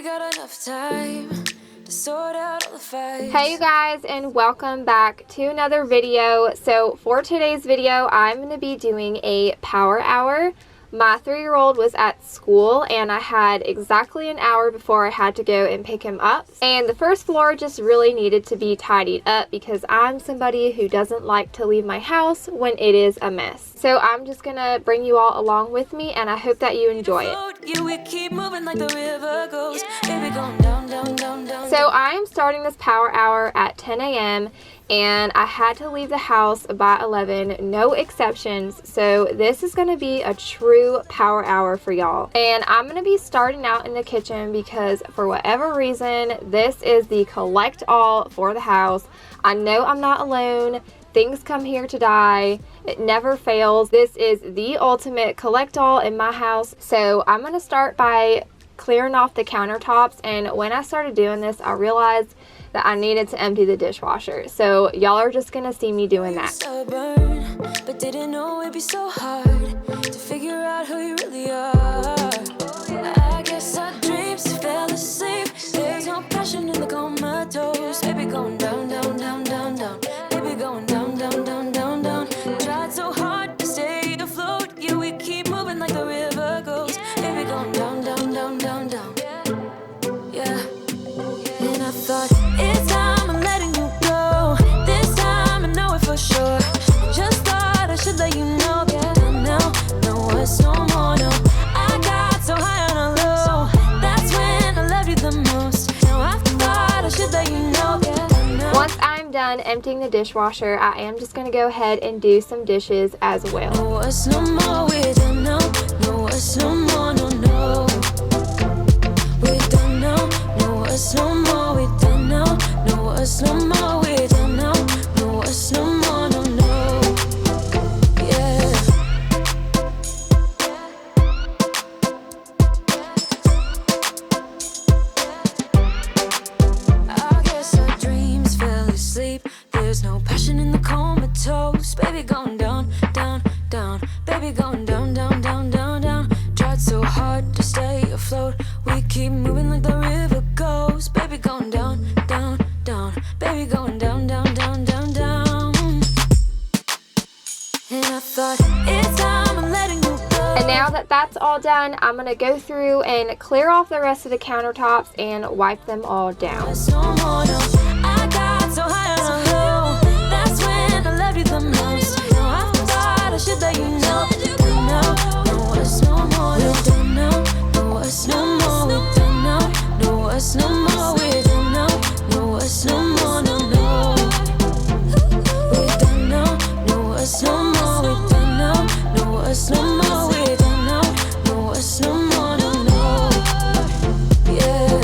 we got enough time to sort out all the fights. Hey you guys, and welcome back to another video. So for today's video, I'm going to be doing a power hour. My 3-year-old was at school and I had exactly an hour before I had to go and pick him up. And the first floor just really needed to be tidied up because I'm somebody who doesn't like to leave my house when it is a mess. So I'm just going to bring you all along with me and I hope that you enjoy it. So I am starting this power hour at 10 a.m. and I had to leave the house by 11, no exceptions. So this is going to be a true power hour for y'all. And I'm going to be starting out in the kitchen because for whatever reason, this is the collect all for the house. I know I'm not alone. Things come here to die. It never fails. This is the ultimate collect all in my house. So I'm going to start by clearing off the countertops, and when I started doing this, I realized that I needed to empty the dishwasher. So y'all are just gonna see me doing that. Stubborn, but didn't know it'd be so hard to figure out who you really are. I guess our dreams fell asleep. There's no passion in the comatose. Baby going down, down, down, down, down. Baby going down, down, down, down, down. Tried so hard to stay afloat. Yeah, we keep moving like the river goes. Baby going down, down, down, down, down. Yeah. And I thought, it's time I'm letting you go. This time I know it for sure. Just thought I should let you know. Yeah, now, no words no more, no. I got so high on a low. That's when I loved you the most. Now I thought I should let you know. Yeah, once I'm done emptying the dishwasher, I am just gonna go ahead and do some dishes as well. No words no more, we're done now. No words no more, no, no. We're done now. No words no more, we're done now. No words no more, we're done now. No words no more, no, no. Yeah. I guess our dreams fell asleep. There's no passion in the comatose. Baby going down, down, down. Baby going down, down, down, down, down. Tried so hard to stay afloat. We keep moving like the river goes. Baby going down, down, down. Baby going down, down, down, down, down. And I thought, it's time I'm letting you go. And now that that's all done, I'm gonna go through and clear off the rest of the countertops and wipe them all down. No more, no. I got so high on a low. That's when I loved you the most. Now I thought I should let you know. No words no more, we're done now. No words no more, we're done now. No words no more, we're done now. No words no more, no, no. We're done now. No words no more, we're done now. No words no more, we're done now. No words no more, no, no. Yeah.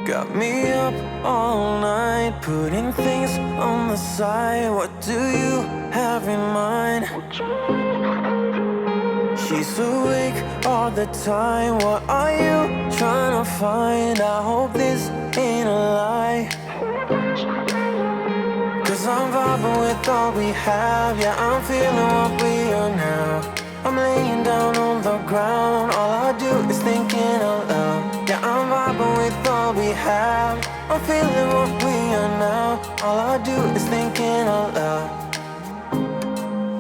Got me up all night, putting things on the side. What do you have in mind? She's awake all the time. What are you trying to find? I hope this ain't a lie. Cause I'm vibing with all we have. Yeah, I'm feeling what we are now. I'm laying down on the ground. All I do is thinking out loud. Yeah, I'm vibing with all we have. I'm feeling what we are now. All I do is thinking out loud.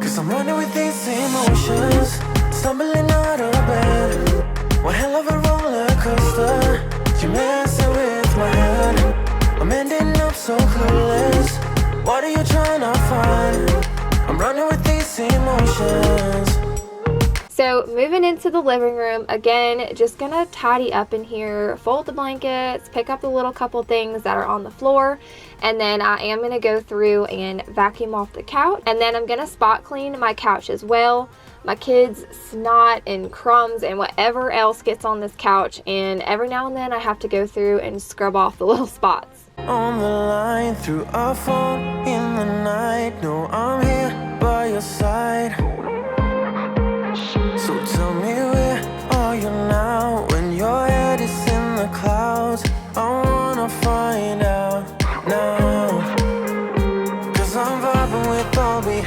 Cause I'm running with these emotions, stumbling out of bed. One hell of a roller coaster. You're messing with my head. I'm ending up so clueless. What are you trying to find? I'm running with these emotions. So moving into the living room, again, just gonna tidy up in here, fold the blankets, pick up the little couple things that are on the floor, and then I am gonna go through and vacuum off the couch, and then I'm gonna spot clean my couch as well. My kids' snot and crumbs and whatever else gets on this couch, and every now and then I have to go through and scrub off the little spots. On the line through a phone in the night. No, I'm here by your side. So tell me, where are you now? When your head is in the clouds, I wanna find out now. Cause I'm vibing with all we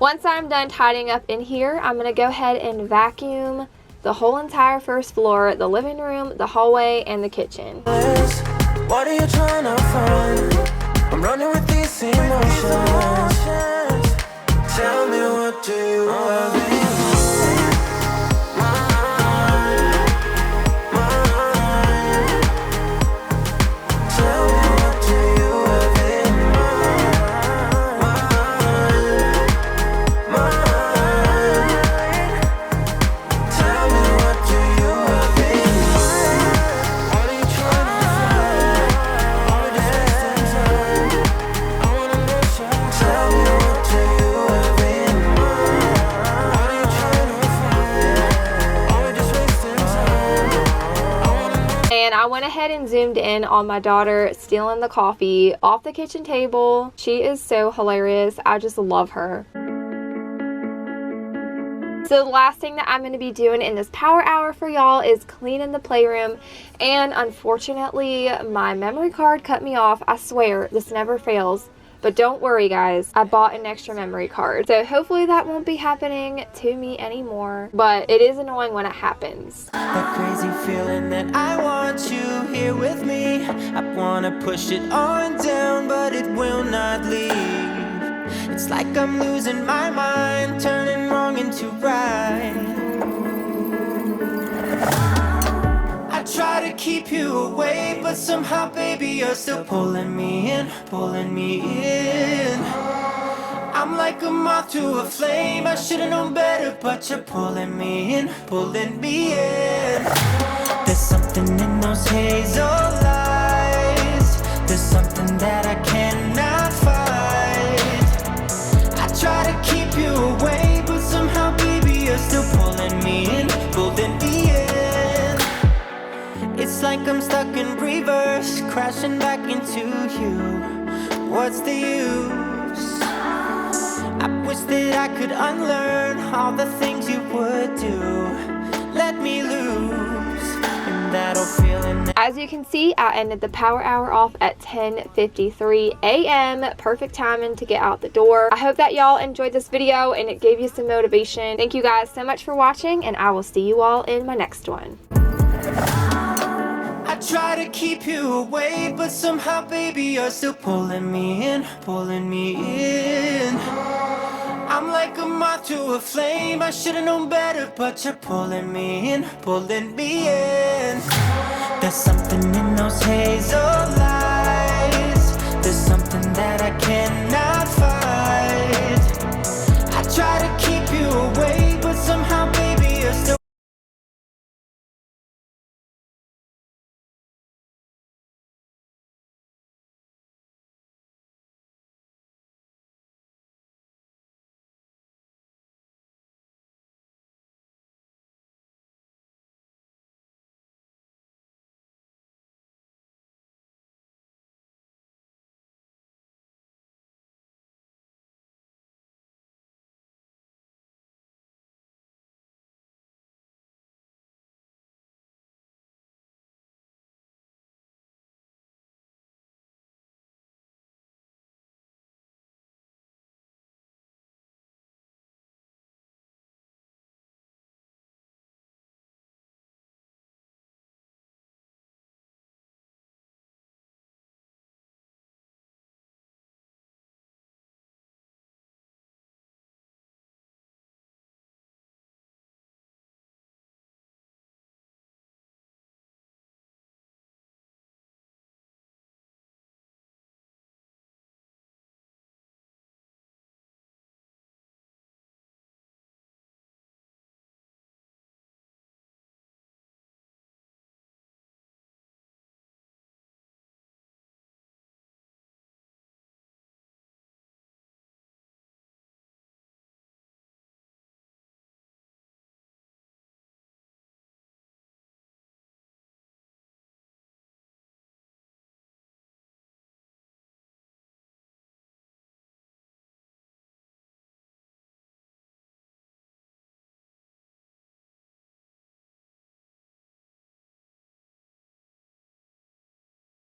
Once I'm done tidying up in here, I'm gonna go ahead and vacuum the whole entire first floor, the living room, the hallway, and the kitchen. What are you trying to find? I'm running with these emotions. Tell me, what do you have in mind? Tell me, what do you have in mind? Tell me, what do you have in mind? What are you trying to find? Are we just wasting time? I wanna know, tell me, what do you have in mind? What are you trying to find? Are we just wasting time? I wanna know. And I went ahead and zoomed in on my daughter stealing the coffee off the kitchen table. She is so hilarious. I just love her. So the last thing that I'm going to be doing in this power hour for y'all is cleaning the playroom. And unfortunately, my memory card cut me off. I swear, this never fails. But don't worry, guys. I bought an extra memory card. So hopefully that won't be happening to me anymore. But it is annoying when it happens. That crazy feeling that I want you here with me. I wanna push it on down, but it will not leave. It's like I'm losing my mind, turning wrong into right. I try to keep you away, but somehow, baby, you're still pulling me in, pulling me in. I'm like a moth to a flame, I should've known better, but you're pulling me in, pulling me in. There's something in those hazel eyes, there's something that I cannot fight. I try to keep you away, but somehow, baby, you're still pulling me in, pulling me in. It's like I'm stuck in reverse, crashing back into you. What's the use? I wish that I could unlearn all the things you would do. Let me lose, and that'll feel in. As you can see, I ended the power hour off at 10:53 a.m. Perfect timing to get out the door. I hope that y'all enjoyed this video and it gave you some motivation. Thank you guys so much for watching, and I will see you all in my next one. I try to keep you away, but somehow, baby, you're still pulling me in, pulling me in. I'm like a moth to a flame, I should've known better, but you're pulling me in, pulling me in. There's something in those hazel eyes, there's something that I can't